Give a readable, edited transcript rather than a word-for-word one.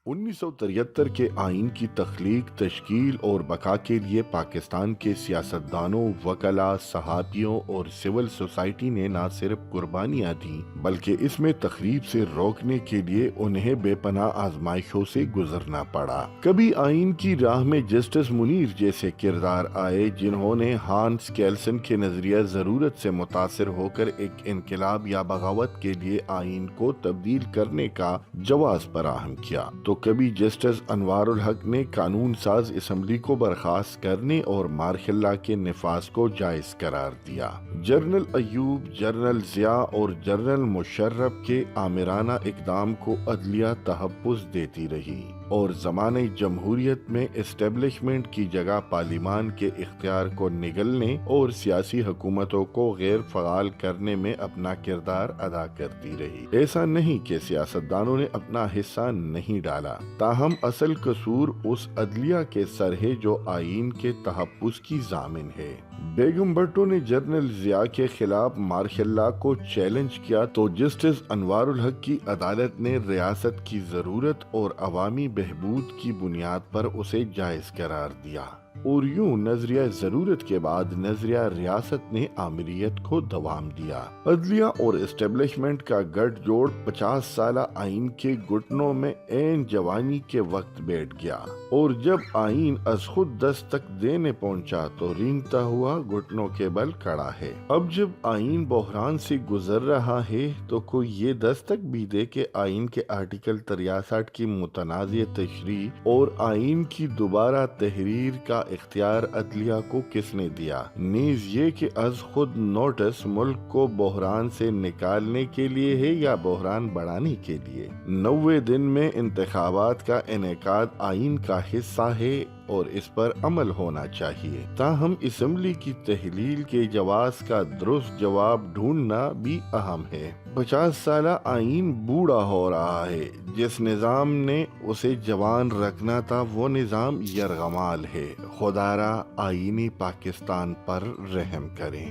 1973 کے آئین کی تخلیق، تشکیل اور بقا کے لیے پاکستان کے سیاستدانوں، وکلاء، صحافیوں اور سول سوسائٹی نے نہ صرف قربانیاں دیں بلکہ اس میں تخریب سے روکنے کے لیے انہیں بے پناہ آزمائشوں سے گزرنا پڑا۔ کبھی آئین کی راہ میں جسٹس منیر جیسے کردار آئے جنہوں نے ہانس کیلسن کے نظریہ ضرورت سے متاثر ہو کر ایک انقلاب یا بغاوت کے لیے آئین کو تبدیل کرنے کا جواز فراہم کیا، تو کبھی جسٹس انوار الحق نے قانون ساز اسمبلی کو برخاست کرنے اور مارشل لا کے نفاذ کو جائز قرار دیا۔ جنرل ایوب، جنرل ضیاء اور جنرل مشرف کے آمرانہ اقدام کو عدلیہ تحفظ دیتی رہی اور زمانہ جمہوریت میں اسٹیبلشمنٹ کی جگہ پارلیمان کے اختیار کو نگلنے اور سیاسی حکومتوں کو غیر فعال کرنے میں اپنا کردار ادا کرتی رہی۔ ایسا نہیں کہ سیاستدانوں نے اپنا حصہ نہیں ڈالا، تاہم اصل قصور اس عدلیہ کے سر ہے جو آئین کے تحفظ کی ضامن ہے۔ بیگم بھٹو نے جنرل ضیاء کے خلاف مارشل لا کو چیلنج کیا تو جسٹس انوار الحق کی عدالت نے ریاست کی ضرورت اور عوامی بہبود کی بنیاد پر اسے جائز قرار دیا، اور یوں نظریہ ضرورت کے بعد نظریہ ریاست نے آمریت کو دوام دیا۔ عدلیہ اور اسٹیبلشمنٹ کا گٹھ جوڑ 50 سالہ آئین کے گھٹنوں میں عین جوانی کے وقت بیٹھ گیا، اور جب آئین از خود دستک دینے پہنچا تو رینگتا ہوا گھٹنوں کے بل کھڑا ہے۔ اب جب آئین بحران سے گزر رہا ہے تو کوئی یہ دستک بھی دے کہ آئین کے آرٹیکل 63 کی متنازع تشریح اور آئین کی دوبارہ تحریر کا اختیار عدلیہ کو کس نے دیا، نیز یہ کہ از خود نوٹس ملک کو بحران سے نکالنے کے لیے ہے یا بحران بڑھانے کے لیے۔ 90 دن میں انتخابات کا انعقاد آئین کا حصہ ہے اور اس پر عمل ہونا چاہیے، تاہم اسمبلی کی تحلیل کے جواز کا درست جواب ڈھونڈنا بھی اہم ہے۔ 50 سالہ آئین بوڑھا ہو رہا ہے، جس نظام نے اسے جوان رکھنا تھا وہ نظام یرغمال ہے۔ خدا را آئینی پاکستان پر رحم کریں۔